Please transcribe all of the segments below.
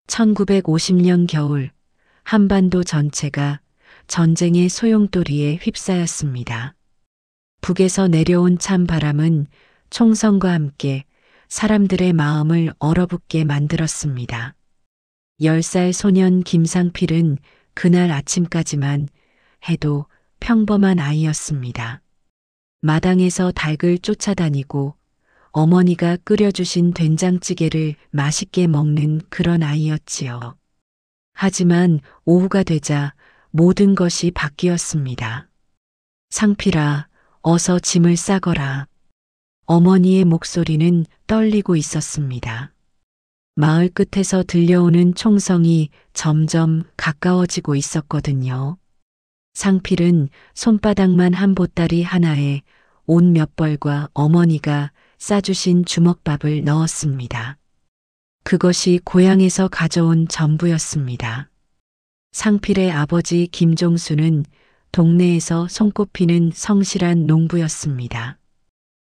1950년 겨울 한반도 전체가 전쟁의 소용돌이에 휩싸였습니다. 북에서 내려온 찬바람은 총성과 함께 사람들의 마음을 얼어붙게 만들었습니다. 10살 소년 김상필은 그날 아침까지만 해도 평범한 아이였습니다. 마당에서 닭을 쫓아다니고 어머니가 끓여주신 된장찌개를 맛있게 먹는 그런 아이였지요. 하지만 오후가 되자 모든 것이 바뀌었습니다. 상필아, 어서 짐을 싸거라. 어머니의 목소리는 떨리고 있었습니다. 마을 끝에서 들려오는 총성이 점점 가까워지고 있었거든요. 상필은 손바닥만 한 보따리 하나에 옷 몇 벌과 어머니가 싸주신 주먹밥을 넣었습니다. 그것이 고향에서 가져온 전부였습니다. 상필의 아버지 김종수는 동네에서 손꼽히는 성실한 농부였습니다.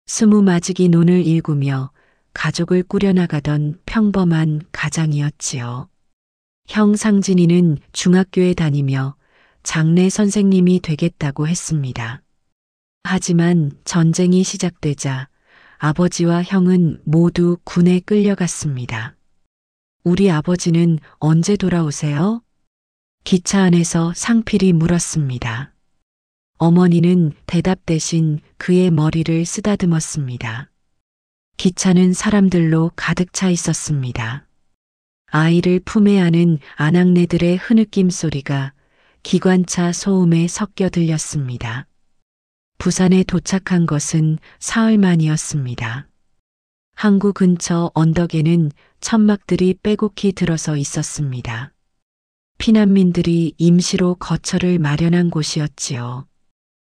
20맞이기 논을 일구며 가족을 꾸려나가던 평범한 가장이었지요. 형 상진이는 중학교에 다니며 장례 선생님이 되겠다고 했습니다. 하지만 전쟁이 시작되자 아버지와 형은 모두 군에 끌려갔습니다. 우리 아버지는 언제 돌아오세요? 기차 안에서 상필이 물었습니다. 어머니는 대답 대신 그의 머리를 쓰다듬었습니다. 기차는 사람들로 가득 차 있었습니다. 아이를 품에 안은 아낙네들의 흐느낌 소리가 기관차 소음에 섞여 들렸습니다. 부산에 도착한 것은 사흘 만이었습니다. 항구 근처 언덕에는 천막들이 빼곡히 들어서 있었습니다. 피난민들이 임시로 거처를 마련한 곳이었지요.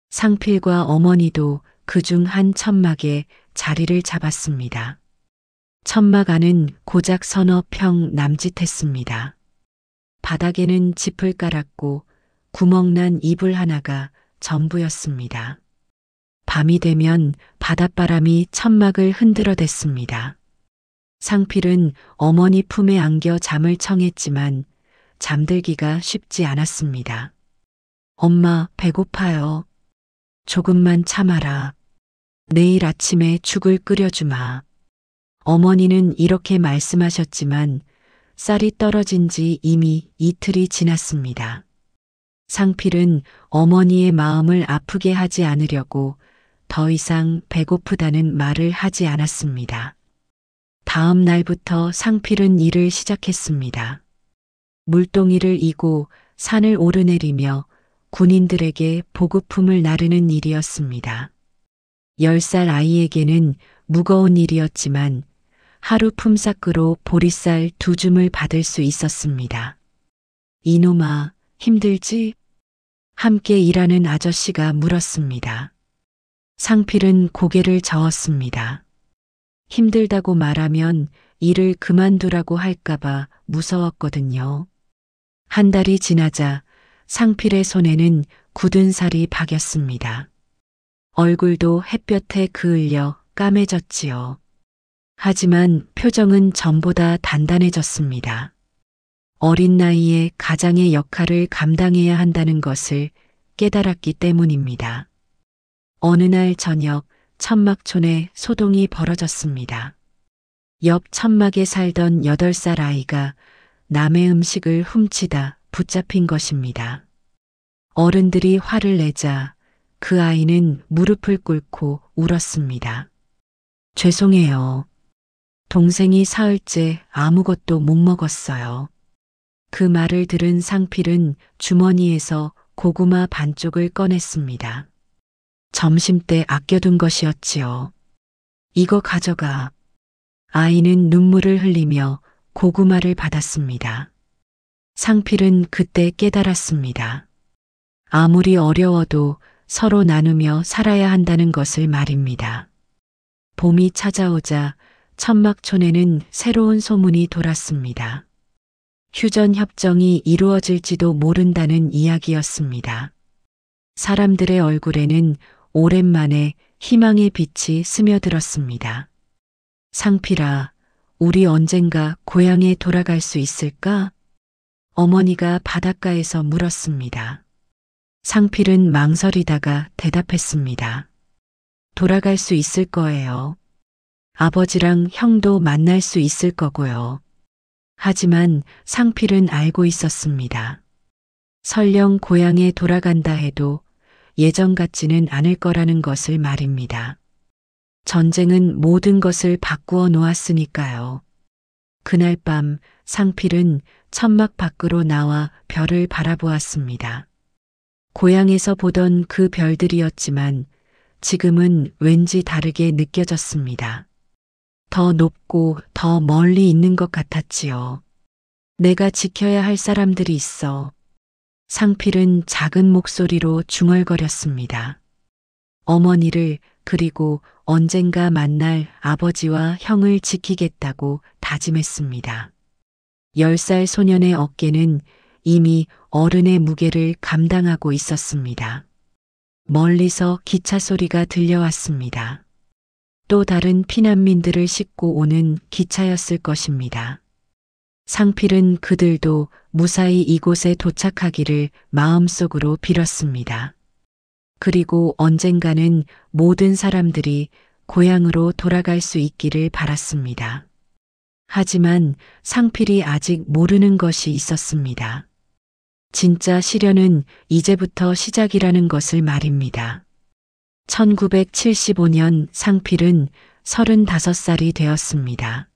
상필과 어머니도 그중 한 천막에 자리를 잡았습니다. 천막 안은 고작 서너 평 남짓했습니다. 바닥에는 짚을 깔았고 구멍난 이불 하나가 전부였습니다. 밤이 되면 바닷바람이 천막을 흔들어댔습니다. 상필은 어머니 품에 안겨 잠을 청했지만 잠들기가 쉽지 않았습니다. 엄마, 배고파요. 조금만 참아라. 내일 아침에 죽을 끓여주마. 어머니는 이렇게 말씀하셨지만 쌀이 떨어진 지 이미 이틀이 지났습니다. 상필은 어머니의 마음을 아프게 하지 않으려고 더 이상 배고프다는 말을 하지 않았습니다. 다음 날부터 상필은 일을 시작했습니다. 물동이를 이고 산을 오르내리며 군인들에게 보급품을 나르는 일이었습니다. 10살 아이에게는 무거운 일이었지만 하루 품삯으로 보리쌀 2줌을 받을 수 있었습니다. 이놈아, 힘들지? 함께 일하는 아저씨가 물었습니다. 상필은 고개를 저었습니다. 힘들다고 말하면 일을 그만두라고 할까봐 무서웠거든요. 한 달이 지나자 상필의 손에는 굳은 살이 박였습니다. 얼굴도 햇볕에 그을려 까매졌지요. 하지만 표정은 전보다 단단해졌습니다. 어린 나이에 가장의 역할을 감당해야 한다는 것을 깨달았기 때문입니다. 어느 날 저녁 천막촌에 소동이 벌어졌습니다. 옆 천막에 살던 8살 아이가 남의 음식을 훔치다 붙잡힌 것입니다. 어른들이 화를 내자 그 아이는 무릎을 꿇고 울었습니다. 죄송해요. 동생이 사흘째 아무것도 못 먹었어요. 그 말을 들은 상필은 주머니에서 고구마 반쪽을 꺼냈습니다. 점심때 아껴둔 것이었지요. 이거 가져가. 아이는 눈물을 흘리며 고구마를 받았습니다. 상필은 그때 깨달았습니다. 아무리 어려워도 서로 나누며 살아야 한다는 것을 말입니다. 봄이 찾아오자 천막촌에는 새로운 소문이 돌았습니다. 휴전 협정이 이루어질지도 모른다는 이야기였습니다. 사람들의 얼굴에는 오랜만에 희망의 빛이 스며들었습니다. 상필아, 우리 언젠가 고향에 돌아갈 수 있을까? 어머니가 바닷가에서 물었습니다. 상필은 망설이다가 대답했습니다. 돌아갈 수 있을 거예요. 아버지랑 형도 만날 수 있을 거고요. 하지만 상필은 알고 있었습니다. 설령 고향에 돌아간다 해도 예전 같지는 않을 거라는 것을 말입니다. 전쟁은 모든 것을 바꾸어 놓았으니까요. 그날 밤 상필은 천막 밖으로 나와 별을 바라보았습니다. 고향에서 보던 그 별들이었지만 지금은 왠지 다르게 느껴졌습니다. 더 높고 더 멀리 있는 것 같았지요. 내가 지켜야 할 사람들이 있어. 상필은 작은 목소리로 중얼거렸습니다. 어머니를 그리고 언젠가 만날 아버지와 형을 지키겠다고 다짐했습니다. 10살 소년의 어깨는 이미 어른의 무게를 감당하고 있었습니다. 멀리서 기차 소리가 들려왔습니다. 또 다른 피난민들을 싣고 오는 기차였을 것입니다. 상필은 그들도 무사히 이곳에 도착하기를 마음속으로 빌었습니다. 그리고 언젠가는 모든 사람들이 고향으로 돌아갈 수 있기를 바랐습니다. 하지만 상필이 아직 모르는 것이 있었습니다. 진짜 시련은 이제부터 시작이라는 것을 말입니다. 1975년 상필은 35살이 되었습니다.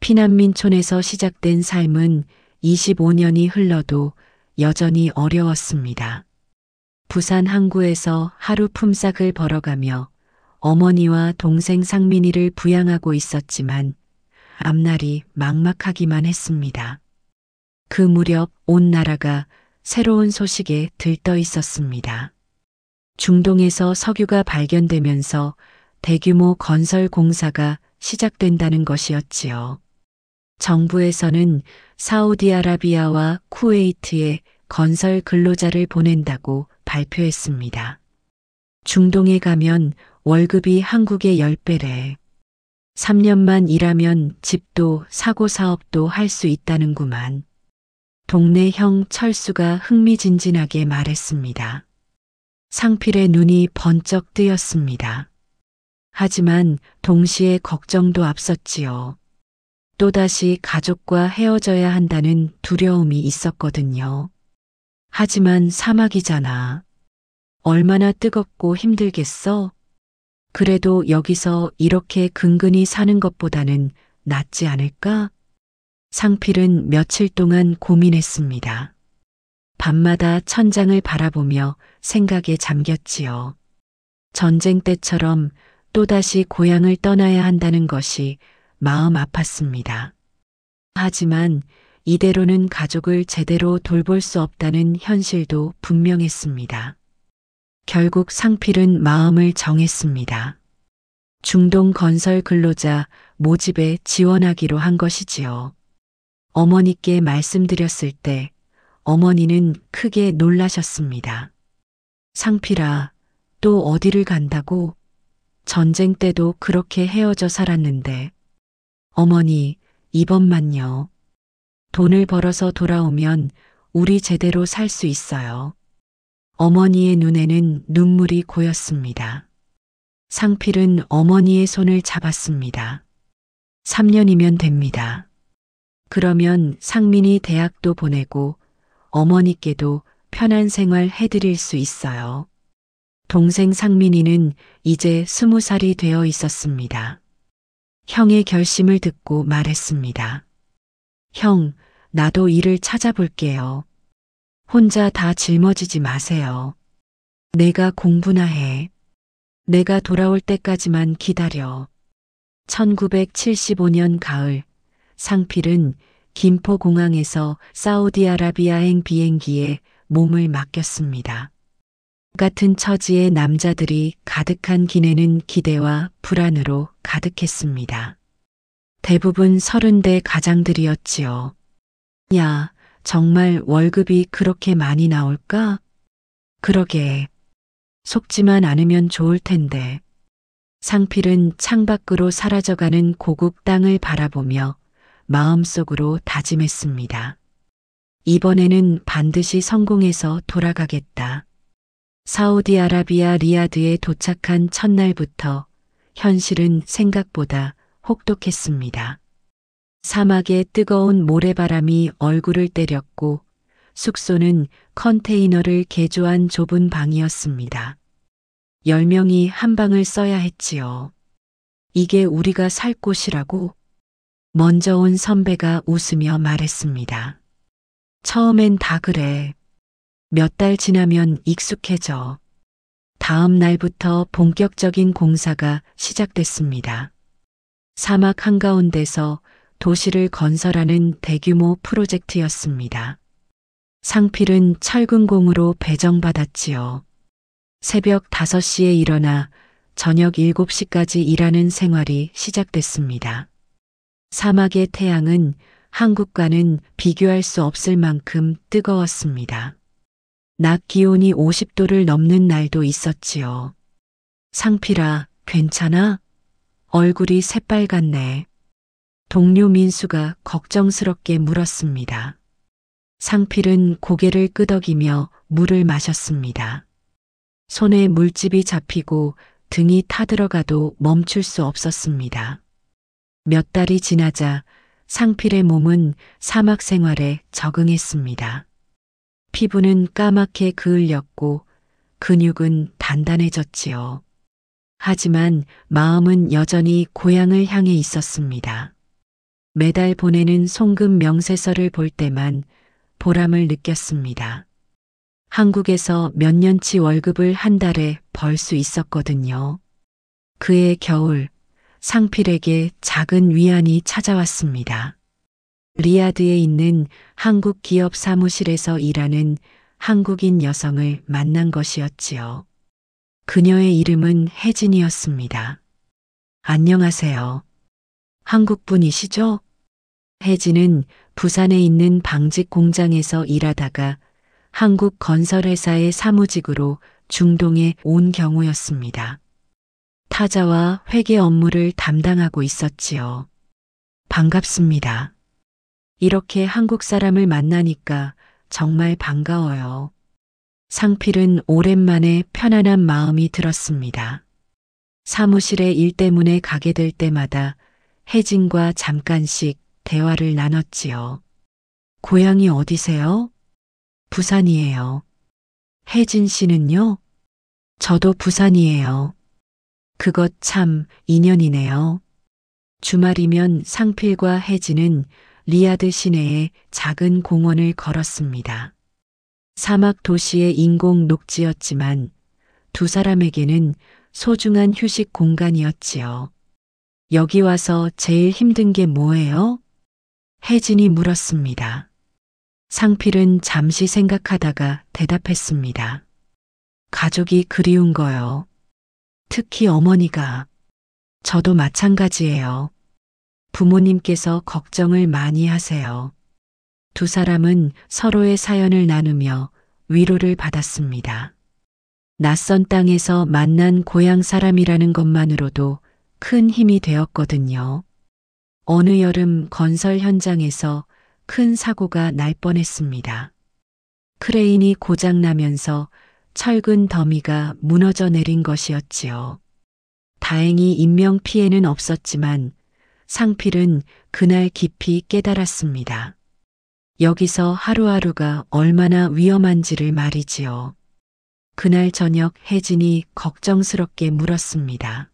피난민촌에서 시작된 삶은 25년이 흘러도 여전히 어려웠습니다. 부산 항구에서 하루 품삯을 벌어가며 어머니와 동생 상민이를 부양하고 있었지만 앞날이 막막하기만 했습니다. 그 무렵 온 나라가 새로운 소식에 들떠 있었습니다. 중동에서 석유가 발견되면서 대규모 건설 공사가 시작된다는 것이었지요. 정부에서는 사우디아라비아와 쿠웨이트에 건설 근로자를 보낸다고 발표했습니다. 중동에 가면 월급이 한국의 10배래. 3년만 일하면 집도 사고 사업도 할 수 있다는구만. 동네 형 철수가 흥미진진하게 말했습니다. 상필의 눈이 번쩍 뜨였습니다. 하지만 동시에 걱정도 앞섰지요. 또다시 가족과 헤어져야 한다는 두려움이 있었거든요. 하지만 사막이잖아. 얼마나 뜨겁고 힘들겠어? 그래도 여기서 이렇게 근근히 사는 것보다는 낫지 않을까? 상필은 며칠 동안 고민했습니다. 밤마다 천장을 바라보며 생각에 잠겼지요. 전쟁 때처럼 또다시 고향을 떠나야 한다는 것이 마음 아팠습니다. 하지만 이대로는 가족을 제대로 돌볼 수 없다는 현실도 분명했습니다. 결국 상필은 마음을 정했습니다. 중동 건설 근로자 모집에 지원하기로 한 것이지요. 어머니께 말씀드렸을 때 어머니는 크게 놀라셨습니다. 상필아, 또 어디를 간다고? 전쟁 때도 그렇게 헤어져 살았는데. 어머니, 이번만요. 돈을 벌어서 돌아오면 우리 제대로 살 수 있어요. 어머니의 눈에는 눈물이 고였습니다. 상필은 어머니의 손을 잡았습니다. 3년이면 됩니다. 그러면 상민이 대학도 보내고 어머니께도 편한 생활 해드릴 수 있어요. 동생 상민이는 이제 20살이 되어 있었습니다. 형의 결심을 듣고 말했습니다. 형, 나도 일을 찾아볼게요. 혼자 다 짊어지지 마세요. 내가 공부나 해. 내가 돌아올 때까지만 기다려. 1975년 가을, 상필은 김포공항에서 사우디아라비아행 비행기에 몸을 맡겼습니다. 같은 처지의 남자들이 가득한 기내는 기대와 불안으로 가득했습니다. 대부분 30대 가장들이었지요. 야, 정말 월급이 그렇게 많이 나올까? 그러게. 속지만 않으면 좋을 텐데. 상필은 창밖으로 사라져가는 고국 땅을 바라보며 마음속으로 다짐했습니다. 이번에는 반드시 성공해서 돌아가겠다. 사우디아라비아 리야드에 도착한 첫날부터 현실은 생각보다 혹독했습니다. 사막의 뜨거운 모래바람이 얼굴을 때렸고 숙소는 컨테이너를 개조한 좁은 방이었습니다. 10명이 한 방을 써야 했지요. 이게 우리가 살 곳이라고? 먼저 온 선배가 웃으며 말했습니다. 처음엔 다 그래. 몇 달 지나면 익숙해져. 다음 날부터 본격적인 공사가 시작됐습니다. 사막 한가운데서 도시를 건설하는 대규모 프로젝트였습니다. 상필은 철근공으로 배정받았지요. 새벽 5시에 일어나 저녁 7시까지 일하는 생활이 시작됐습니다. 사막의 태양은 한국과는 비교할 수 없을 만큼 뜨거웠습니다. 낮 기온이 50도를 넘는 날도 있었지요. 상필아, 괜찮아? 얼굴이 새빨갛네. 동료 민수가 걱정스럽게 물었습니다. 상필은 고개를 끄덕이며 물을 마셨습니다. 손에 물집이 잡히고 등이 타들어가도 멈출 수 없었습니다. 몇 달이 지나자 상필의 몸은 사막 생활에 적응했습니다. 피부는 까맣게 그을렸고 근육은 단단해졌지요. 하지만 마음은 여전히 고향을 향해 있었습니다. 매달 보내는 송금 명세서를 볼 때만 보람을 느꼈습니다. 한국에서 몇 년치 월급을 한 달에 벌 수 있었거든요. 그해 겨울 상필에게 작은 위안이 찾아왔습니다. 리야드에 있는 한국 기업 사무실에서 일하는 한국인 여성을 만난 것이었지요. 그녀의 이름은 혜진이었습니다. 안녕하세요. 한국분이시죠? 혜진은 부산에 있는 방직 공장에서 일하다가 한국 건설회사의 사무직으로 중동에 온 경우였습니다. 타자와 회계 업무를 담당하고 있었지요. 반갑습니다. 이렇게 한국 사람을 만나니까 정말 반가워요. 상필은 오랜만에 편안한 마음이 들었습니다. 사무실에 일 때문에 가게 될 때마다 혜진과 잠깐씩 대화를 나눴지요. 고향이 어디세요? 부산이에요. 혜진 씨는요? 저도 부산이에요. 그것 참 인연이네요. 주말이면 상필과 혜진은 리야드 시내의 작은 공원을 걸었습니다. 사막 도시의 인공 녹지였지만 두 사람에게는 소중한 휴식 공간이었지요. 여기 와서 제일 힘든 게 뭐예요? 혜진이 물었습니다. 상필은 잠시 생각하다가 대답했습니다. 가족이 그리운 거요. 특히 어머니가. 저도 마찬가지예요. 부모님께서 걱정을 많이 하세요. 두 사람은 서로의 사연을 나누며 위로를 받았습니다. 낯선 땅에서 만난 고향 사람이라는 것만으로도 큰 힘이 되었거든요. 어느 여름 건설 현장에서 큰 사고가 날 뻔했습니다. 크레인이 고장나면서 철근 더미가 무너져 내린 것이었지요. 다행히 인명 피해는 없었지만 상필은 그날 깊이 깨달았습니다. 여기서 하루하루가 얼마나 위험한지를 말이지요. 그날 저녁 혜진이 걱정스럽게 물었습니다.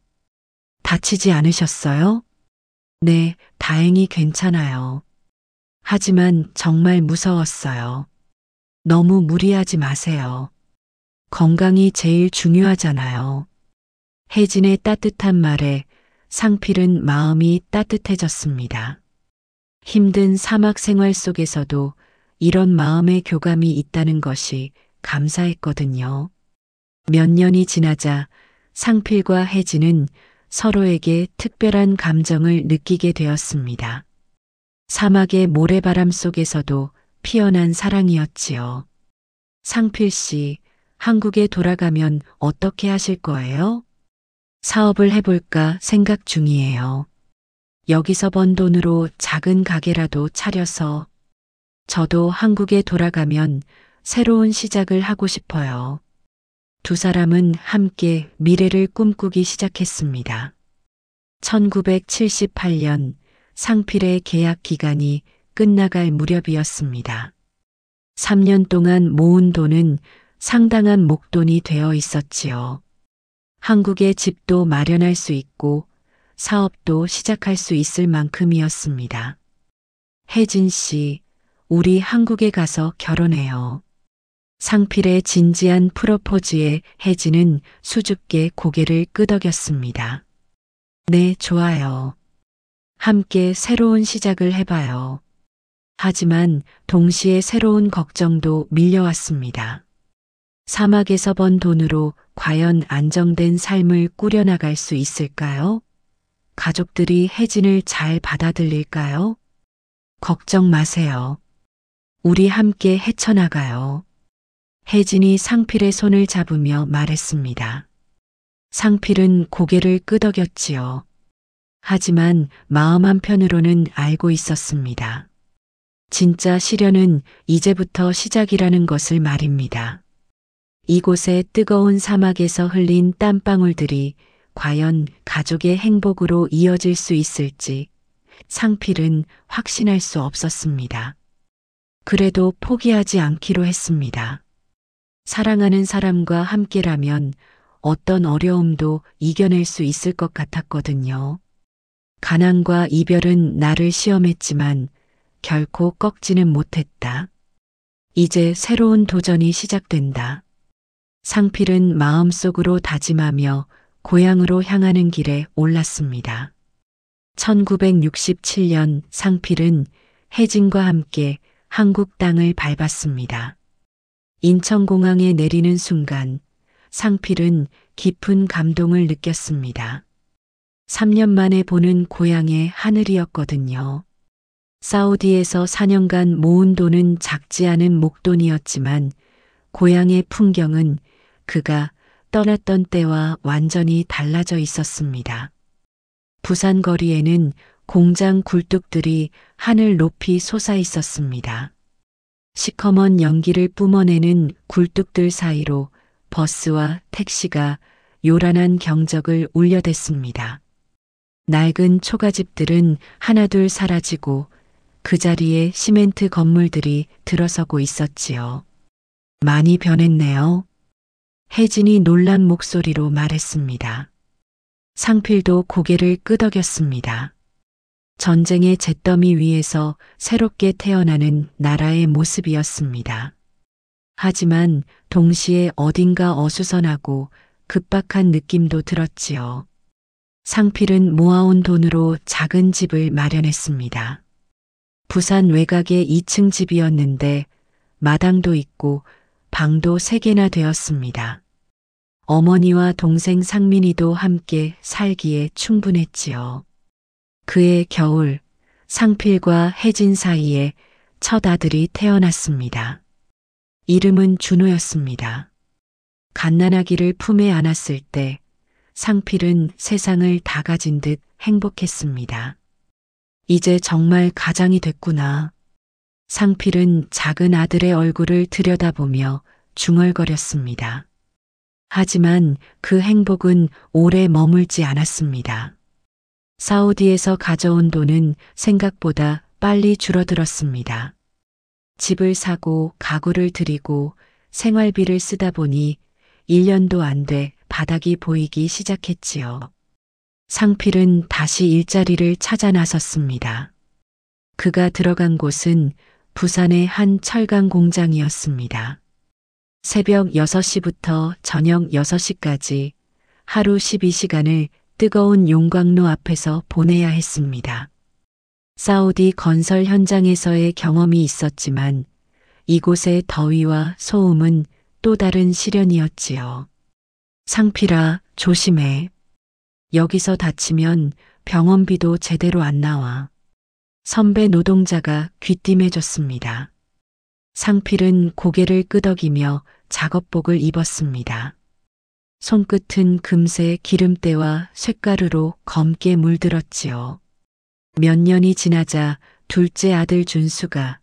다치지 않으셨어요? 네, 다행히 괜찮아요. 하지만 정말 무서웠어요. 너무 무리하지 마세요. 건강이 제일 중요하잖아요. 혜진의 따뜻한 말에 상필은 마음이 따뜻해졌습니다. 힘든 사막 생활 속에서도 이런 마음의 교감이 있다는 것이 감사했거든요. 몇 년이 지나자 상필과 혜진은 서로에게 특별한 감정을 느끼게 되었습니다. 사막의 모래바람 속에서도 피어난 사랑이었지요. 상필 씨, 한국에 돌아가면 어떻게 하실 거예요? 사업을 해볼까 생각 중이에요. 여기서 번 돈으로 작은 가게라도 차려서 저도 한국에 돌아가면 새로운 시작을 하고 싶어요. 두 사람은 함께 미래를 꿈꾸기 시작했습니다. 1978년 상필의 계약 기간이 끝나갈 무렵이었습니다. 3년 동안 모은 돈은 상당한 목돈이 되어 있었지요. 한국에 집도 마련할 수 있고 사업도 시작할 수 있을 만큼이었습니다. 혜진 씨, 우리 한국에 가서 결혼해요. 상필의 진지한 프로포즈에 혜진은 수줍게 고개를 끄덕였습니다. 네, 좋아요. 함께 새로운 시작을 해봐요. 하지만 동시에 새로운 걱정도 밀려왔습니다. 사막에서 번 돈으로 과연 안정된 삶을 꾸려나갈 수 있을까요? 가족들이 혜진을 잘 받아들일까요? 걱정 마세요. 우리 함께 헤쳐나가요. 혜진이 상필의 손을 잡으며 말했습니다. 상필은 고개를 끄덕였지요. 하지만 마음 한편으로는 알고 있었습니다. 진짜 시련은 이제부터 시작이라는 것을 말입니다. 이곳의 뜨거운 사막에서 흘린 땀방울들이 과연 가족의 행복으로 이어질 수 있을지 상필은 확신할 수 없었습니다. 그래도 포기하지 않기로 했습니다. 사랑하는 사람과 함께라면 어떤 어려움도 이겨낼 수 있을 것 같았거든요. 가난과 이별은 나를 시험했지만 결코 꺾지는 못했다. 이제 새로운 도전이 시작된다. 상필은 마음속으로 다짐하며 고향으로 향하는 길에 올랐습니다. 1967년 상필은 혜진과 함께 한국 땅을 밟았습니다. 인천공항에 내리는 순간 상필은 깊은 감동을 느꼈습니다. 3년 만에 보는 고향의 하늘이었거든요. 사우디에서 4년간 모은 돈은 작지 않은 목돈이었지만 고향의 풍경은 그가 떠났던 때와 완전히 달라져 있었습니다. 부산 거리에는 공장 굴뚝들이 하늘 높이 솟아 있었습니다. 시커먼 연기를 뿜어내는 굴뚝들 사이로 버스와 택시가 요란한 경적을 울려댔습니다. 낡은 초가집들은 하나둘 사라지고 그 자리에 시멘트 건물들이 들어서고 있었지요. 많이 변했네요. 혜진이 놀란 목소리로 말했습니다. 상필도 고개를 끄덕였습니다. 전쟁의 잿더미 위에서 새롭게 태어나는 나라의 모습이었습니다. 하지만 동시에 어딘가 어수선하고 급박한 느낌도 들었지요. 상필은 모아온 돈으로 작은 집을 마련했습니다. 부산 외곽의 2층 집이었는데 마당도 있고 방도 3개나 되었습니다. 어머니와 동생 상민이도 함께 살기에 충분했지요. 그해 겨울 상필과 혜진 사이에 첫 아들이 태어났습니다. 이름은 준호였습니다. 갓난아기를 품에 안았을 때 상필은 세상을 다 가진 듯 행복했습니다. 이제 정말 가장이 됐구나. 상필은 작은 아들의 얼굴을 들여다보며 중얼거렸습니다. 하지만 그 행복은 오래 머물지 않았습니다. 사우디에서 가져온 돈은 생각보다 빨리 줄어들었습니다. 집을 사고 가구를 들이고 생활비를 쓰다 보니 1년도 안 돼 바닥이 보이기 시작했지요. 상필은 다시 일자리를 찾아 나섰습니다. 그가 들어간 곳은 부산의 한 철강 공장이었습니다. 새벽 6시부터 저녁 6시까지 하루 12시간을 뜨거운 용광로 앞에서 보내야 했습니다. 사우디 건설 현장에서의 경험이 있었지만 이곳의 더위와 소음은 또 다른 시련이었지요. 상필아, 조심해. 여기서 다치면 병원비도 제대로 안 나와. 선배 노동자가 귀띔해줬습니다. 상필은 고개를 끄덕이며 작업복을 입었습니다. 손끝은 금세 기름때와 쇳가루로 검게 물들었지요. 몇 년이 지나자 둘째 아들 준수가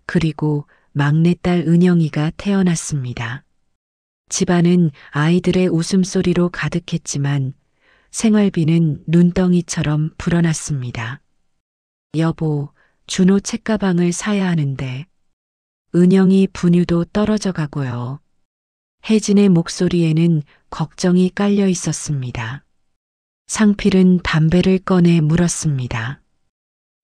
그리고 막내딸 은영이가 태어났습니다. 집안은 아이들의 웃음소리로 가득했지만 생활비는 눈덩이처럼 불어났습니다. 여보, 준호 책가방을 사야 하는데. 은영이 분유도 떨어져 가고요. 혜진의 목소리에는 걱정이 깔려 있었습니다. 상필은 담배를 꺼내 물었습니다.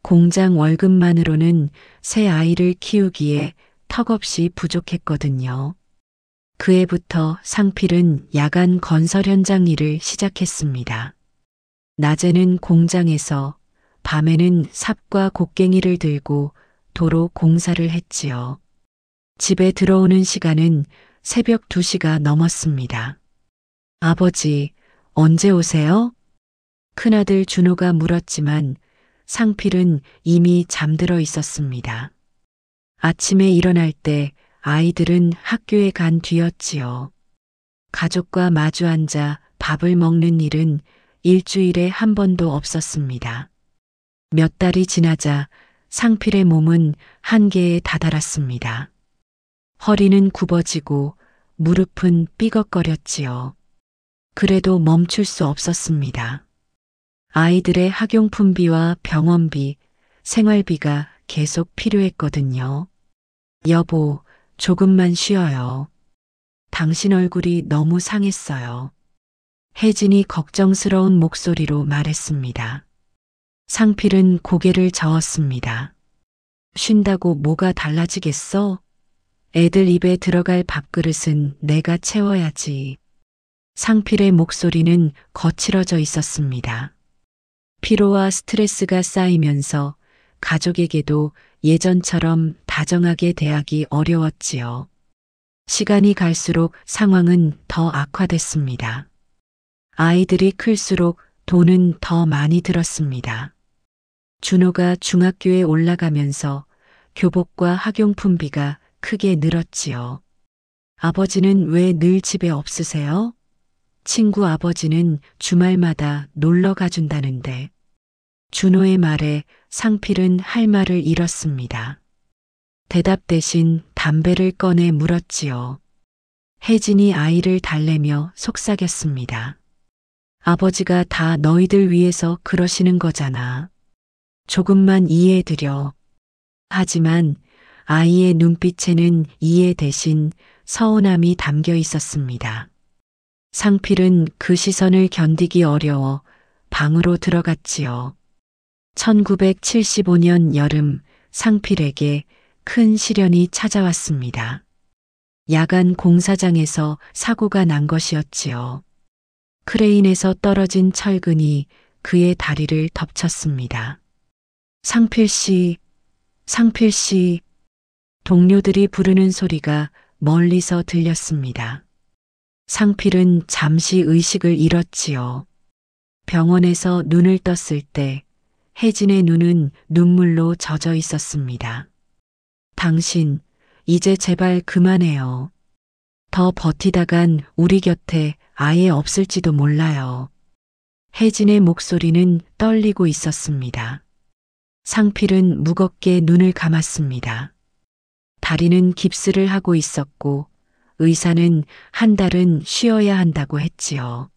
공장 월급만으로는 새 아이를 키우기에 턱없이 부족했거든요. 그 해부터 상필은 야간 건설 현장 일을 시작했습니다. 낮에는 공장에서, 밤에는 삽과 곡괭이를 들고 도로 공사를 했지요. 집에 들어오는 시간은 새벽 2시가 넘었습니다. 아버지, 언제 오세요? 큰아들 준호가 물었지만 상필은 이미 잠들어 있었습니다. 아침에 일어날 때 아이들은 학교에 간 뒤였지요. 가족과 마주 앉아 밥을 먹는 일은 일주일에 한 번도 없었습니다. 몇 달이 지나자 상필의 몸은 한계에 다다랐습니다. 허리는 굽어지고 무릎은 삐걱거렸지요. 그래도 멈출 수 없었습니다. 아이들의 학용품비와 병원비, 생활비가 계속 필요했거든요. 여보, 조금만 쉬어요. 당신 얼굴이 너무 상했어요. 혜진이 걱정스러운 목소리로 말했습니다. 상필은 고개를 저었습니다. 쉰다고 뭐가 달라지겠어? 애들 입에 들어갈 밥그릇은 내가 채워야지. 상필의 목소리는 거칠어져 있었습니다. 피로와 스트레스가 쌓이면서 가족에게도 예전처럼 다정하게 대하기 어려웠지요. 시간이 갈수록 상황은 더 악화됐습니다. 아이들이 클수록 돈은 더 많이 들었습니다. 준호가 중학교에 올라가면서 교복과 학용품비가 크게 늘었지요. 아버지는 왜 늘 집에 없으세요? 친구 아버지는 주말마다 놀러 가준다는데. 준호의 말에 상필은 할 말을 잃었습니다. 대답 대신 담배를 꺼내 물었지요. 혜진이 아이를 달래며 속삭였습니다. 아버지가 다 너희들 위해서 그러시는 거잖아. 조금만 이해해드려. 하지만 아이의 눈빛에는 이해 대신 서운함이 담겨 있었습니다. 상필은 그 시선을 견디기 어려워 방으로 들어갔지요. 1975년 여름 상필에게 큰 시련이 찾아왔습니다. 야간 공사장에서 사고가 난 것이었지요. 크레인에서 떨어진 철근이 그의 다리를 덮쳤습니다. 상필 씨, 상필 씨, 동료들이 부르는 소리가 멀리서 들렸습니다. 상필은 잠시 의식을 잃었지요. 병원에서 눈을 떴을 때 혜진의 눈은 눈물로 젖어 있었습니다. 당신, 이제 제발 그만해요. 더 버티다간 우리 곁에 아예 없을지도 몰라요. 혜진의 목소리는 떨리고 있었습니다. 상필은 무겁게 눈을 감았습니다. 다리는 깁스를 하고 있었고 의사는 한 달은 쉬어야 한다고 했지요.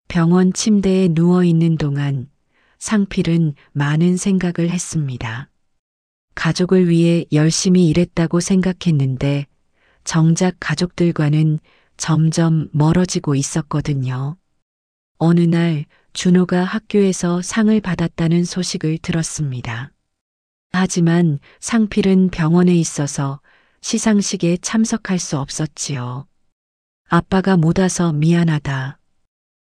병원 침대에 누워 있는 동안 상필은 많은 생각을 했습니다. 가족을 위해 열심히 일했다고 생각했는데 정작 가족들과는 점점 멀어지고 있었거든요. 어느 날 준호가 학교에서 상을 받았다는 소식을 들었습니다. 하지만 상필은 병원에 있어서 시상식에 참석할 수 없었지요. 아빠가 못 와서 미안하다.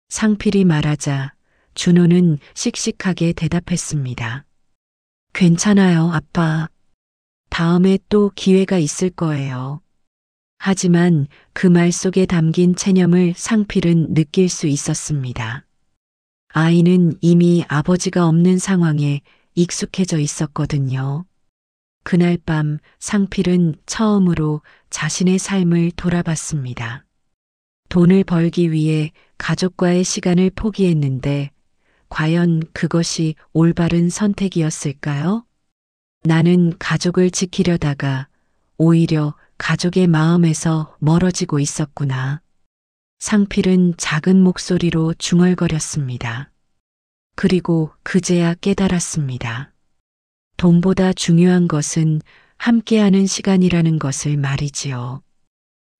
상필이 말하자 준호는 씩씩하게 대답했습니다. 괜찮아요, 아빠. 다음에 또 기회가 있을 거예요. 하지만 그 말 속에 담긴 체념을 상필은 느낄 수 있었습니다. 아이는 이미 아버지가 없는 상황에 익숙해져 있었거든요. 그날 밤 상필은 처음으로 자신의 삶을 돌아봤습니다. 돈을 벌기 위해 가족과의 시간을 포기했는데 과연 그것이 올바른 선택이었을까요? 나는 가족을 지키려다가 오히려 가족의 마음에서 멀어지고 있었구나. 상필은 작은 목소리로 중얼거렸습니다. 그리고 그제야 깨달았습니다. 돈보다 중요한 것은 함께하는 시간이라는 것을 말이지요.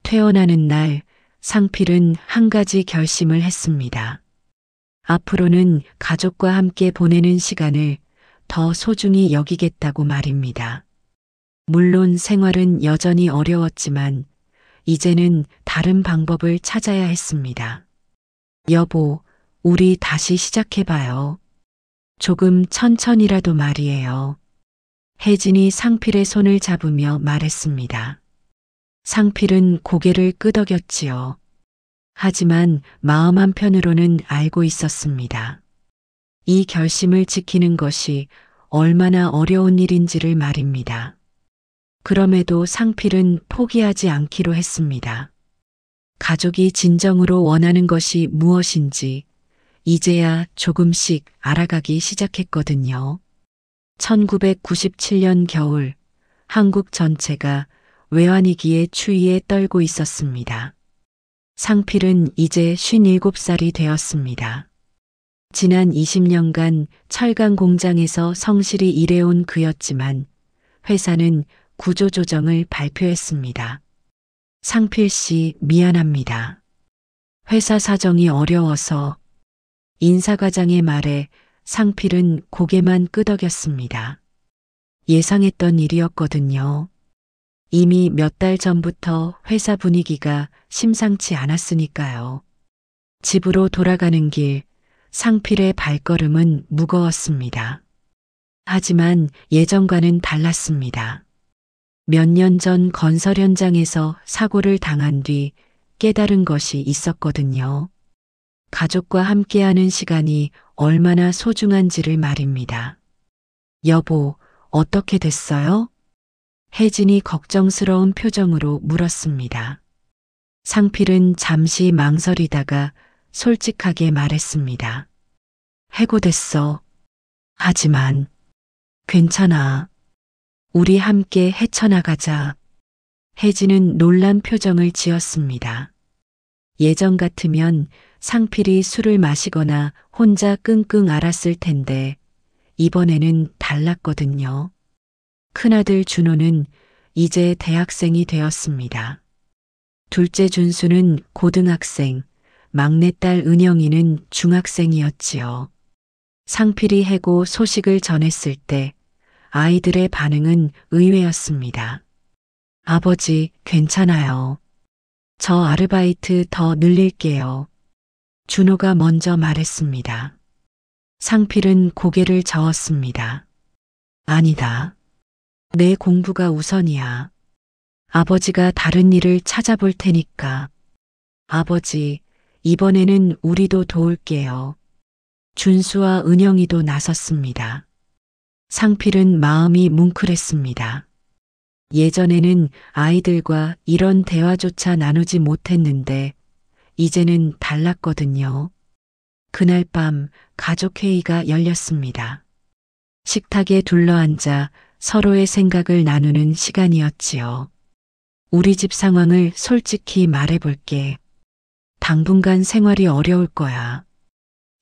퇴원하는 날 상필은 한 가지 결심을 했습니다. 앞으로는 가족과 함께 보내는 시간을 더 소중히 여기겠다고 말입니다. 물론 생활은 여전히 어려웠지만 이제는 다른 방법을 찾아야 했습니다. 여보, 우리 다시 시작해봐요. 조금 천천히라도 말이에요. 혜진이 상필의 손을 잡으며 말했습니다. 상필은 고개를 끄덕였지요. 하지만 마음 한편으로는 알고 있었습니다. 이 결심을 지키는 것이 얼마나 어려운 일인지를 말입니다. 그럼에도 상필은 포기하지 않기로 했습니다. 가족이 진정으로 원하는 것이 무엇인지 이제야 조금씩 알아가기 시작했거든요. 1997년 겨울, 한국 전체가 외환위기의 추위에 떨고 있었습니다. 상필은 이제 57살이 되었습니다. 지난 20년간 철강 공장에서 성실히 일해온 그였지만 회사는 구조조정을 발표했습니다. 상필 씨, 미안합니다. 회사 사정이 어려워서. 인사과장의 말에 상필은 고개만 끄덕였습니다. 예상했던 일이었거든요. 이미 몇 달 전부터 회사 분위기가 심상치 않았으니까요. 집으로 돌아가는 길, 상필의 발걸음은 무거웠습니다. 하지만 예전과는 달랐습니다. 몇 년 전 건설 현장에서 사고를 당한 뒤 깨달은 것이 있었거든요. 가족과 함께하는 시간이 얼마나 소중한지를 말입니다. 여보, 어떻게 됐어요? 혜진이 걱정스러운 표정으로 물었습니다. 상필은 잠시 망설이다가 솔직하게 말했습니다. 해고됐어. 하지만 괜찮아. 우리 함께 헤쳐나가자. 혜진은 놀란 표정을 지었습니다. 예전 같으면 상필이 술을 마시거나 혼자 끙끙 앓았을 텐데 이번에는 달랐거든요. 큰아들 준호는 이제 대학생이 되었습니다. 둘째 준수는 고등학생, 막내딸 은영이는 중학생이었지요. 상필이 해고 소식을 전했을 때 아이들의 반응은 의외였습니다. 아버지, 괜찮아요. 저 아르바이트 더 늘릴게요. 준호가 먼저 말했습니다. 상필은 고개를 저었습니다. 아니다. 내 공부가 우선이야. 아버지가 다른 일을 찾아볼 테니까. 아버지, 이번에는 우리도 도울게요. 준수와 은영이도 나섰습니다. 상필은 마음이 뭉클했습니다. 예전에는 아이들과 이런 대화조차 나누지 못했는데 이제는 달랐거든요. 그날 밤 가족회의가 열렸습니다. 식탁에 둘러앉아 서로의 생각을 나누는 시간이었지요. 우리 집 상황을 솔직히 말해볼게. 당분간 생활이 어려울 거야.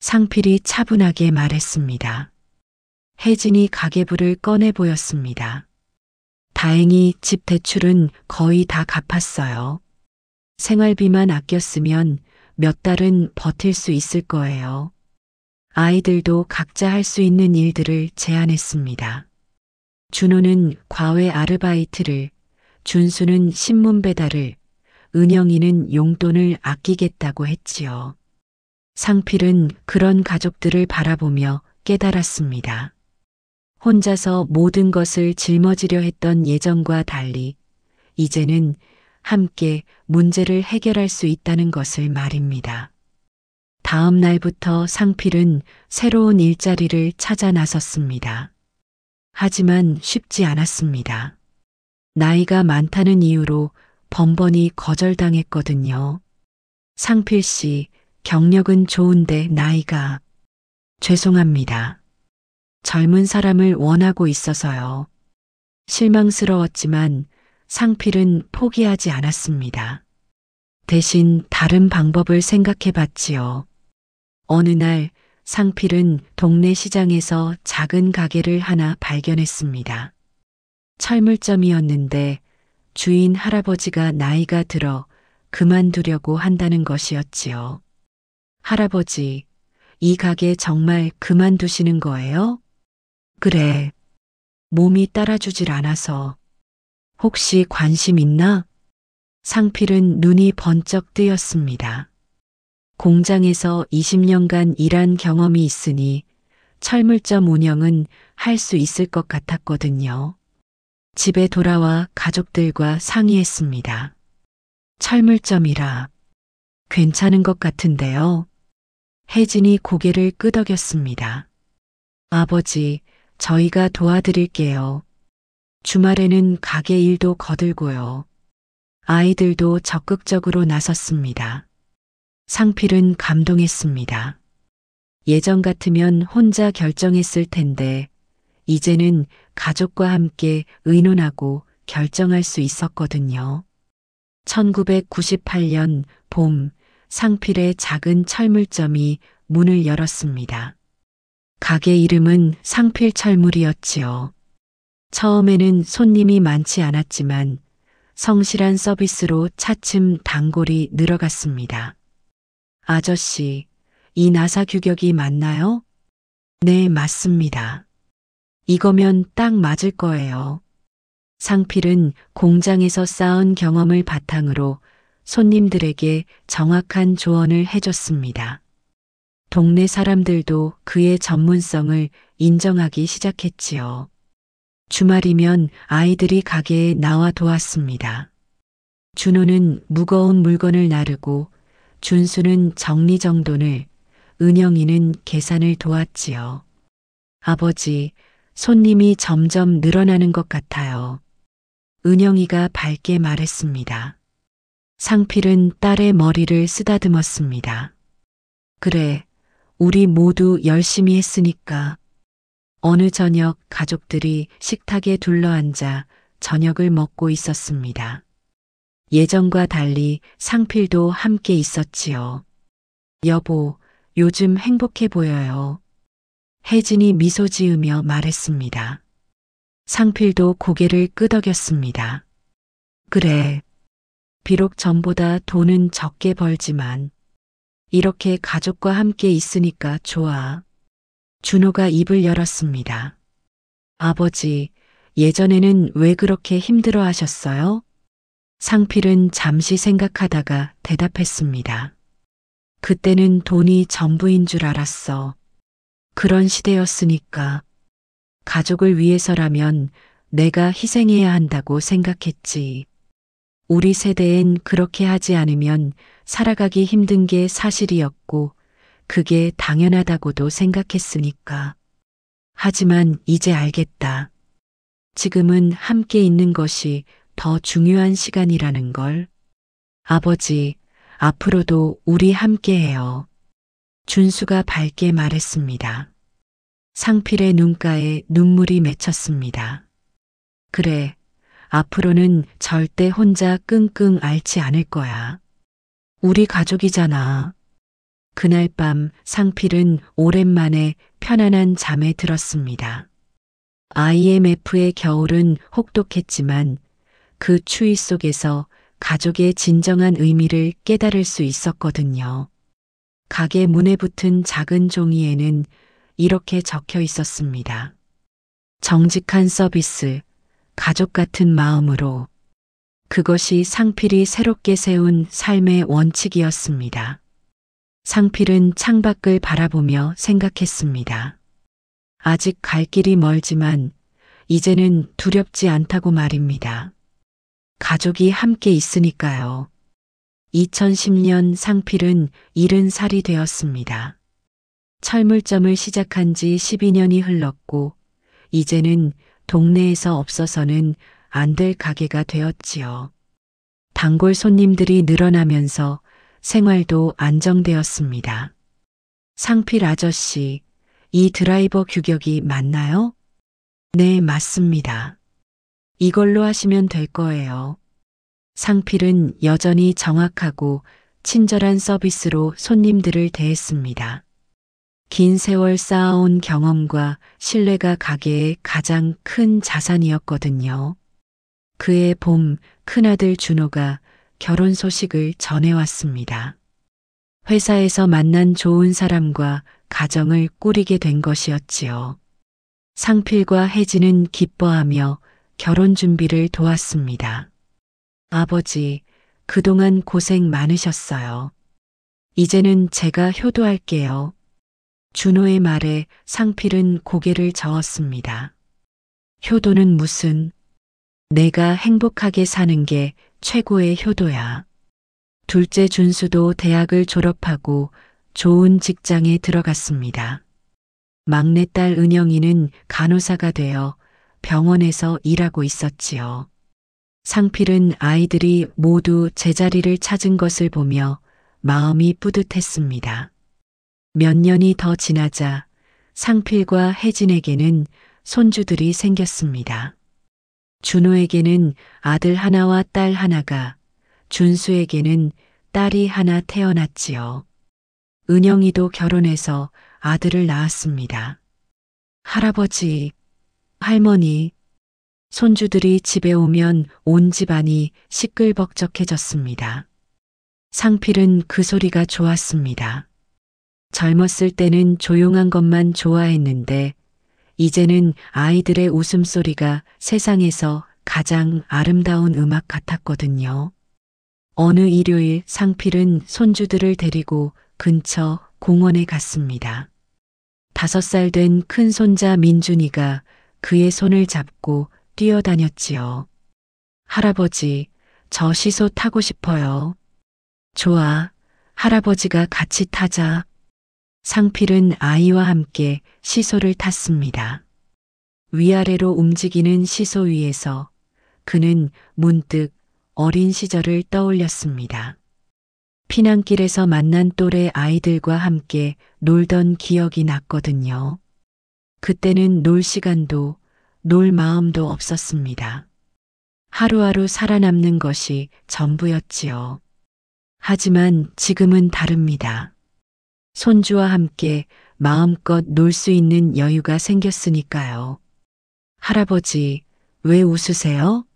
상필이 차분하게 말했습니다. 혜진이 가계부를 꺼내 보였습니다. 다행히 집 대출은 거의 다 갚았어요. 생활비만 아꼈으면 몇 달은 버틸 수 있을 거예요. 아이들도 각자 할 수 있는 일들을 제안했습니다. 준호는 과외 아르바이트를, 준수는 신문 배달을, 은영이는 용돈을 아끼겠다고 했지요. 상필은 그런 가족들을 바라보며 깨달았습니다. 혼자서 모든 것을 짊어지려 했던 예전과 달리 이제는 함께 문제를 해결할 수 있다는 것을 말입니다. 다음 날부터 상필은 새로운 일자리를 찾아 나섰습니다. 하지만 쉽지 않았습니다. 나이가 많다는 이유로 번번이 거절당했거든요. 상필 씨, 경력은 좋은데 나이가. 죄송합니다. 젊은 사람을 원하고 있어서요. 실망스러웠지만 상필은 포기하지 않았습니다. 대신 다른 방법을 생각해 봤지요. 어느 날 상필은 동네 시장에서 작은 가게를 하나 발견했습니다. 철물점이었는데 주인 할아버지가 나이가 들어 그만두려고 한다는 것이었지요. 할아버지, 이 가게 정말 그만두시는 거예요? 그래. 몸이 따라주질 않아서. 혹시 관심 있나? 상필은 눈이 번쩍 뜨였습니다. 공장에서 20년간 일한 경험이 있으니 철물점 운영은 할 수 있을 것 같았거든요. 집에 돌아와 가족들과 상의했습니다. 철물점이라 괜찮은 것 같은데요. 혜진이 고개를 끄덕였습니다. 아버지, 저희가 도와드릴게요. 주말에는 가게 일도 거들고요. 아이들도 적극적으로 나섰습니다. 상필은 감동했습니다. 예전 같으면 혼자 결정했을 텐데 이제는 가족과 함께 의논하고 결정할 수 있었거든요. 1998년 봄, 상필의 작은 철물점이 문을 열었습니다. 가게 이름은 상필철물이었지요. 처음에는 손님이 많지 않았지만 성실한 서비스로 차츰 단골이 늘어갔습니다. 아저씨, 이 나사 규격이 맞나요? 네, 맞습니다. 이거면 딱 맞을 거예요. 상필은 공장에서 쌓은 경험을 바탕으로 손님들에게 정확한 조언을 해줬습니다. 동네 사람들도 그의 전문성을 인정하기 시작했지요. 주말이면 아이들이 가게에 나와 도왔습니다. 준호는 무거운 물건을 나르고 준수는 정리정돈을, 은영이는 계산을 도왔지요. 아버지, 손님이 점점 늘어나는 것 같아요. 은영이가 밝게 말했습니다. 상필은 딸의 머리를 쓰다듬었습니다. 그래, 우리 모두 열심히 했으니까. 어느 저녁 가족들이 식탁에 둘러앉아 저녁을 먹고 있었습니다. 예전과 달리 상필도 함께 있었지요. 여보, 요즘 행복해 보여요. 혜진이 미소 지으며 말했습니다. 상필도 고개를 끄덕였습니다. 그래. 비록 전보다 돈은 적게 벌지만 이렇게 가족과 함께 있으니까 좋아. 준호가 입을 열었습니다. 아버지, 예전에는 왜 그렇게 힘들어 하셨어요? 상필은 잠시 생각하다가 대답했습니다. 그때는 돈이 전부인 줄 알았어. 그런 시대였으니까. 가족을 위해서라면 내가 희생해야 한다고 생각했지. 우리 세대엔 그렇게 하지 않으면 살아가기 힘든 게 사실이었고 그게 당연하다고도 생각했으니까. 하지만 이제 알겠다. 지금은 함께 있는 것이 더 중요한 시간이라는 걸. 아버지, 앞으로도 우리 함께해요. 준수가 밝게 말했습니다. 상필의 눈가에 눈물이 맺혔습니다. 그래, 앞으로는 절대 혼자 끙끙 앓지 않을 거야. 우리 가족이잖아. 그날 밤 상필은 오랜만에 편안한 잠에 들었습니다. IMF의 겨울은 혹독했지만 그 추위 속에서 가족의 진정한 의미를 깨달을 수 있었거든요. 가게 문에 붙은 작은 종이에는 이렇게 적혀 있었습니다. 정직한 서비스, 가족 같은 마음으로. 그것이 상필이 새롭게 세운 삶의 원칙이었습니다. 상필은 창밖을 바라보며 생각했습니다. 아직 갈 길이 멀지만 이제는 두렵지 않다고 말입니다. 가족이 함께 있으니까요. 2010년 상필은 70살이 되었습니다. 철물점을 시작한 지 12년이 흘렀고 이제는 동네에서 없어서는 안 될 가게가 되었지요. 단골 손님들이 늘어나면서 생활도 안정되었습니다. 상필 아저씨, 이 드라이버 규격이 맞나요? 네, 맞습니다. 이걸로 하시면 될 거예요. 상필은 여전히 정확하고 친절한 서비스로 손님들을 대했습니다. 긴 세월 쌓아온 경험과 신뢰가 가게의 가장 큰 자산이었거든요. 그의 봄, 큰아들 준호가 결혼 소식을 전해왔습니다. 회사에서 만난 좋은 사람과 가정을 꾸리게 된 것이었지요. 상필과 혜진은 기뻐하며 결혼 준비를 도왔습니다. 아버지, 그동안 고생 많으셨어요. 이제는 제가 효도할게요. 준호의 말에 상필은 고개를 저었습니다. 효도는 무슨? 내가 행복하게 사는 게 최고의 효도야. 둘째 준수도 대학을 졸업하고 좋은 직장에 들어갔습니다. 막내딸 은영이는 간호사가 되어 병원에서 일하고 있었지요. 상필은 아이들이 모두 제자리를 찾은 것을 보며 마음이 뿌듯했습니다. 몇 년이 더 지나자 상필과 혜진에게는 손주들이 생겼습니다. 준호에게는 아들 하나와 딸 하나가, 준수에게는 딸이 하나 태어났지요. 은영이도 결혼해서 아들을 낳았습니다. 할아버지, 할머니, 손주들이 집에 오면 온 집안이 시끌벅적해졌습니다. 상필은 그 소리가 좋았습니다. 젊었을 때는 조용한 것만 좋아했는데 이제는 아이들의 웃음소리가 세상에서 가장 아름다운 음악 같았거든요. 어느 일요일 상필은 손주들을 데리고 근처 공원에 갔습니다. 5살 된 큰손자 민준이가 그의 손을 잡고 뛰어다녔지요. 할아버지, 저 시소 타고 싶어요. 좋아, 할아버지가 같이 타자. 상필은 아이와 함께 시소를 탔습니다. 위아래로 움직이는 시소 위에서 그는 문득 어린 시절을 떠올렸습니다. 피난길에서 만난 또래 아이들과 함께 놀던 기억이 났거든요. 그때는 놀 시간도 놀 마음도 없었습니다. 하루하루 살아남는 것이 전부였지요. 하지만 지금은 다릅니다. 손주와 함께 마음껏 놀 수 있는 여유가 생겼으니까요. 할아버지, 왜 웃으세요?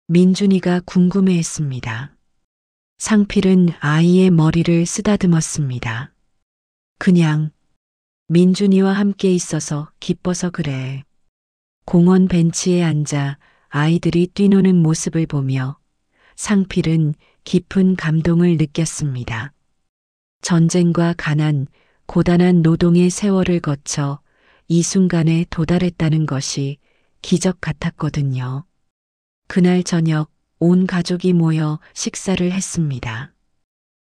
민준이가 궁금해했습니다. 상필은 아이의 머리를 쓰다듬었습니다. 그냥 민준이와 함께 있어서 기뻐서 그래. 공원 벤치에 앉아 아이들이 뛰노는 모습을 보며 상필은 깊은 감동을 느꼈습니다. 전쟁과 가난, 고단한 노동의 세월을 거쳐 이 순간에 도달했다는 것이 기적 같았거든요. 그날 저녁 온 가족이 모여 식사를 했습니다.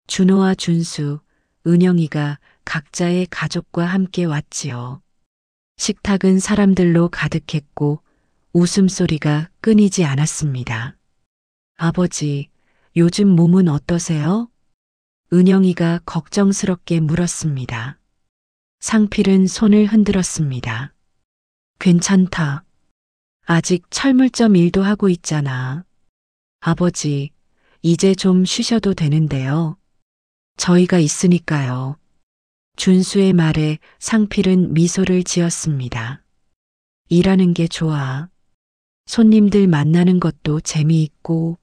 준호와 준수, 은영이가 각자의 가족과 함께 왔지요. 식탁은 사람들로 가득했고 웃음소리가 끊이지 않았습니다. 아버지, 요즘 몸은 어떠세요? 은영이가 걱정스럽게 물었습니다. 상필은 손을 흔들었습니다. 괜찮다. 아직 철물점 일도 하고 있잖아. 아버지, 이제 좀 쉬셔도 되는데요. 저희가 있으니까요. 준수의 말에 상필은 미소를 지었습니다. 일하는 게 좋아. 손님들 만나는 것도 재미있고,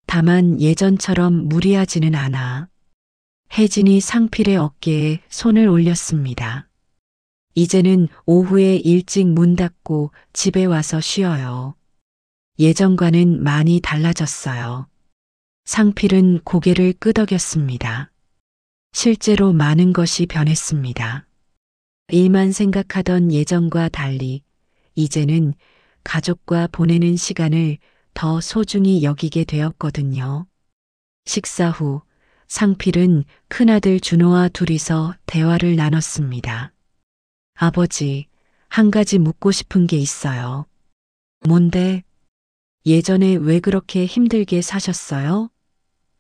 다만 예전처럼 무리하지는 않아. 혜진이 상필의 어깨에 손을 올렸습니다. 이제는 오후에 일찍 문 닫고 집에 와서 쉬어요. 예전과는 많이 달라졌어요. 상필은 고개를 끄덕였습니다. 실제로 많은 것이 변했습니다. 일만 생각하던 예전과 달리 이제는 가족과 보내는 시간을 더 소중히 여기게 되었거든요. 식사 후 상필은 큰아들 준호와 둘이서 대화를 나눴습니다. 아버지, 한 가지 묻고 싶은 게 있어요. 뭔데? 예전에 왜 그렇게 힘들게 사셨어요?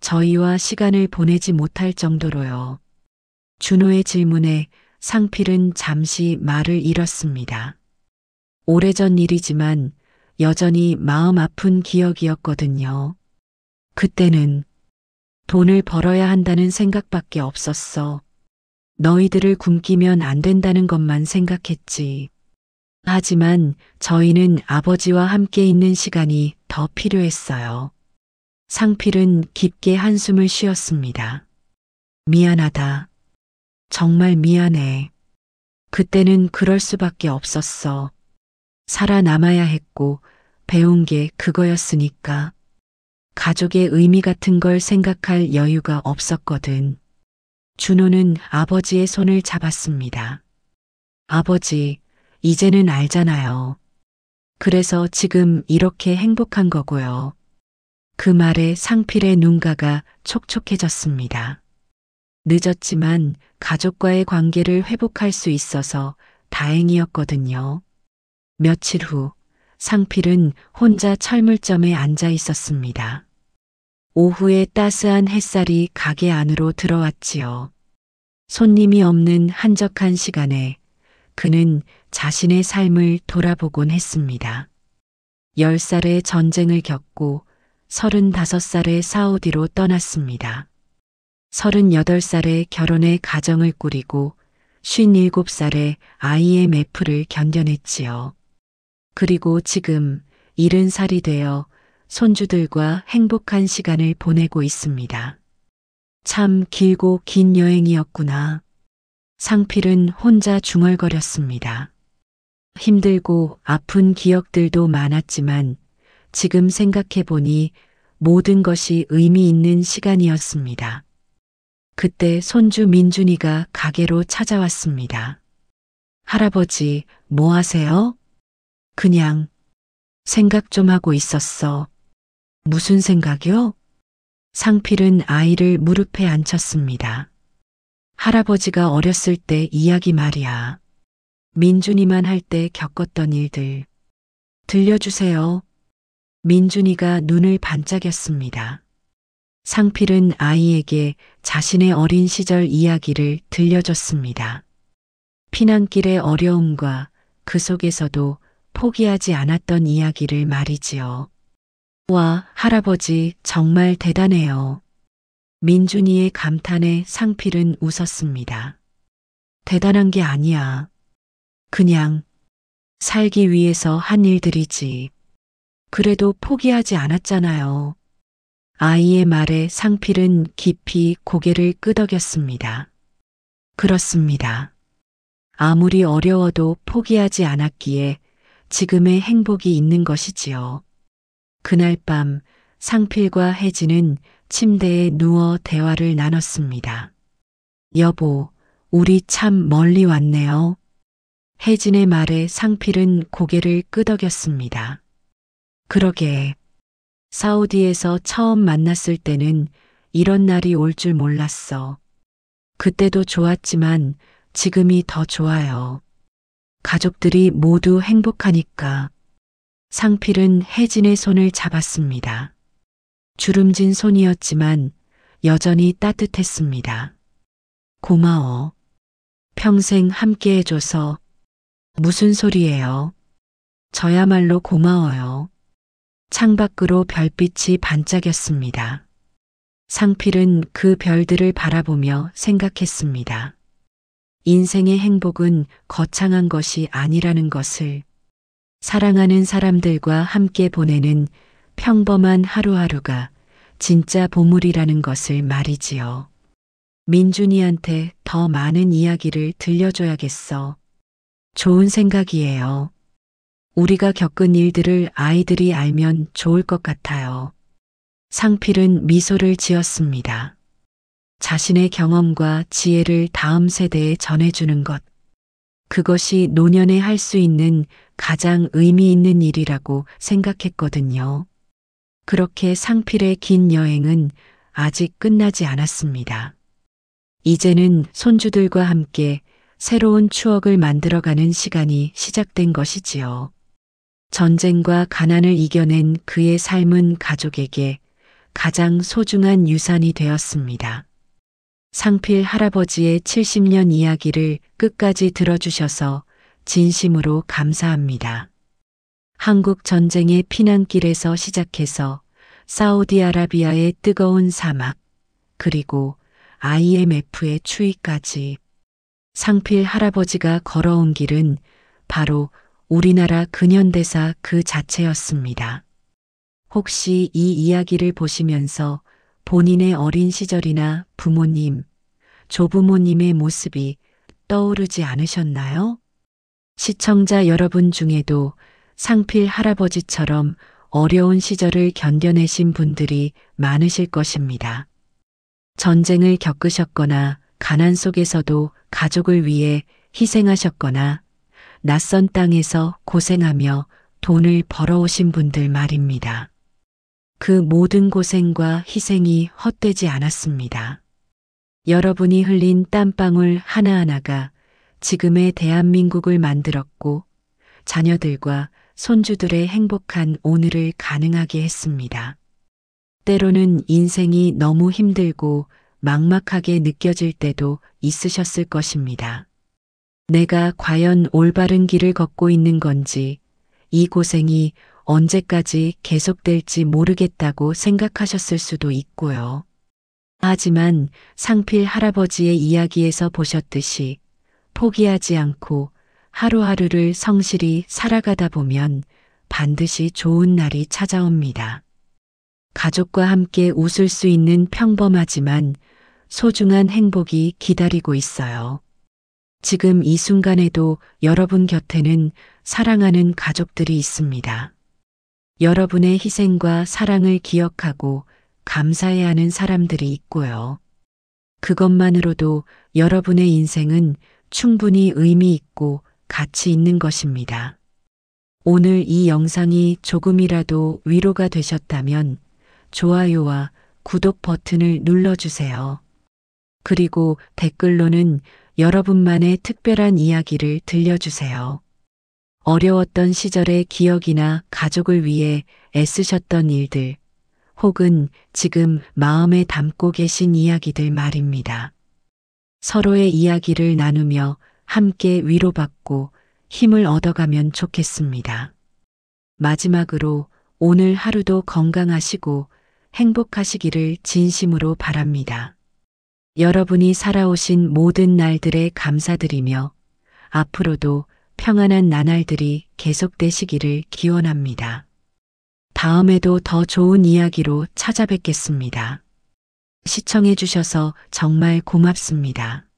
저희와 시간을 보내지 못할 정도로요. 준호의 질문에 상필은 잠시 말을 잃었습니다. 오래전 일이지만 여전히 마음 아픈 기억이었거든요. 그때는 돈을 벌어야 한다는 생각밖에 없었어. 너희들을 굶기면 안 된다는 것만 생각했지. 하지만 저희는 아버지와 함께 있는 시간이 더 필요했어요. 상필은 깊게 한숨을 쉬었습니다. 미안하다. 정말 미안해. 그때는 그럴 수밖에 없었어. 살아남아야 했고 배운 게 그거였으니까. 가족의 의미 같은 걸 생각할 여유가 없었거든. 준호는 아버지의 손을 잡았습니다. 아버지, 이제는 알잖아요. 그래서 지금 이렇게 행복한 거고요. 그 말에 상필의 눈가가 촉촉해졌습니다. 늦었지만 가족과의 관계를 회복할 수 있어서 다행이었거든요. 며칠 후 상필은 혼자 철물점에 앉아 있었습니다. 오후에 따스한 햇살이 가게 안으로 들어왔지요. 손님이 없는 한적한 시간에 그는 자신의 삶을 돌아보곤 했습니다. 10살에 전쟁을 겪고 35살에 사우디로 떠났습니다. 38살에 결혼해 가정을 꾸리고 57살에 IMF를 견뎌냈지요. 그리고 지금 70살이 되어 손주들과 행복한 시간을 보내고 있습니다. 참 길고 긴 여행이었구나. 상필은 혼자 중얼거렸습니다. 힘들고 아픈 기억들도 많았지만 지금 생각해보니 모든 것이 의미 있는 시간이었습니다. 그때 손주 민준이가 가게로 찾아왔습니다. 할아버지, 뭐 하세요? 그냥 생각 좀 하고 있었어. 무슨 생각이요? 상필은 아이를 무릎에 앉혔습니다. 할아버지가 어렸을 때 이야기 말이야. 민준이만 할 때 겪었던 일들. 들려주세요. 민준이가 눈을 반짝였습니다. 상필은 아이에게 자신의 어린 시절 이야기를 들려줬습니다. 피난길의 어려움과 그 속에서도 포기하지 않았던 이야기를 말이지요. 와, 할아버지 정말 대단해요. 민준이의 감탄에 상필은 웃었습니다. 대단한 게 아니야. 그냥 살기 위해서 한 일들이지. 그래도 포기하지 않았잖아요. 아이의 말에 상필은 깊이 고개를 끄덕였습니다. 그렇습니다. 아무리 어려워도 포기하지 않았기에 지금의 행복이 있는 것이지요. 그날 밤 상필과 혜진은 침대에 누워 대화를 나눴습니다. 여보, 우리 참 멀리 왔네요. 혜진의 말에 상필은 고개를 끄덕였습니다. 그러게. 사우디에서 처음 만났을 때는 이런 날이 올 줄 몰랐어. 그때도 좋았지만 지금이 더 좋아요. 가족들이 모두 행복하니까. 상필은 혜진의 손을 잡았습니다. 주름진 손이었지만 여전히 따뜻했습니다. 고마워. 평생 함께 해줘서. 무슨 소리예요? 저야말로 고마워요. 창밖으로 별빛이 반짝였습니다. 상필은 그 별들을 바라보며 생각했습니다. 인생의 행복은 거창한 것이 아니라는 것을, 사랑하는 사람들과 함께 보내는 평범한 하루하루가 진짜 보물이라는 것을 말이지요. 민준이한테 더 많은 이야기를 들려줘야겠어. 좋은 생각이에요. 우리가 겪은 일들을 아이들이 알면 좋을 것 같아요. 상필은 미소를 지었습니다. 자신의 경험과 지혜를 다음 세대에 전해주는 것. 그것이 노년에 할 수 있는 가장 의미 있는 일이라고 생각했거든요. 그렇게 상필의 긴 여행은 아직 끝나지 않았습니다. 이제는 손주들과 함께 새로운 추억을 만들어가는 시간이 시작된 것이지요. 전쟁과 가난을 이겨낸 그의 삶은 가족에게 가장 소중한 유산이 되었습니다. 상필 할아버지의 70년 이야기를 끝까지 들어주셔서 진심으로 감사합니다. 한국 전쟁의 피난길에서 시작해서 사우디아라비아의 뜨거운 사막, 그리고 IMF의 추위까지 상필 할아버지가 걸어온 길은 바로 우리나라 근현대사 그 자체였습니다. 혹시 이 이야기를 보시면서 본인의 어린 시절이나 부모님, 조부모님의 모습이 떠오르지 않으셨나요? 시청자 여러분 중에도 상필 할아버지처럼 어려운 시절을 견뎌내신 분들이 많으실 것입니다. 전쟁을 겪으셨거나 가난 속에서도 가족을 위해 희생하셨거나 낯선 땅에서 고생하며 돈을 벌어오신 분들 말입니다. 그 모든 고생과 희생이 헛되지 않았습니다. 여러분이 흘린 땀방울 하나하나가 지금의 대한민국을 만들었고 자녀들과 손주들의 행복한 오늘을 가능하게 했습니다. 때로는 인생이 너무 힘들고 막막하게 느껴질 때도 있으셨을 것입니다. 내가 과연 올바른 길을 걷고 있는 건지, 이 고생이 언제까지 계속될지 모르겠다고 생각하셨을 수도 있고요. 하지만 상필 할아버지의 이야기에서 보셨듯이 포기하지 않고 하루하루를 성실히 살아가다 보면 반드시 좋은 날이 찾아옵니다. 가족과 함께 웃을 수 있는 평범하지만 소중한 행복이 기다리고 있어요. 지금 이 순간에도 여러분 곁에는 사랑하는 가족들이 있습니다. 여러분의 희생과 사랑을 기억하고 감사해야 하는 사람들이 있고요. 그것만으로도 여러분의 인생은 충분히 의미 있고 가치 있는 것입니다. 오늘 이 영상이 조금이라도 위로가 되셨다면 좋아요와 구독 버튼을 눌러주세요. 그리고 댓글로는 여러분만의 특별한 이야기를 들려주세요. 어려웠던 시절의 기억이나 가족을 위해 애쓰셨던 일들, 혹은 지금 마음에 담고 계신 이야기들 말입니다. 서로의 이야기를 나누며 함께 위로받고 힘을 얻어가면 좋겠습니다. 마지막으로 오늘 하루도 건강하시고 행복하시기를 진심으로 바랍니다. 여러분이 살아오신 모든 날들에 감사드리며 앞으로도 평안한 나날들이 계속되시기를 기원합니다. 다음에도 더 좋은 이야기로 찾아뵙겠습니다. 시청해 주셔서 정말 고맙습니다.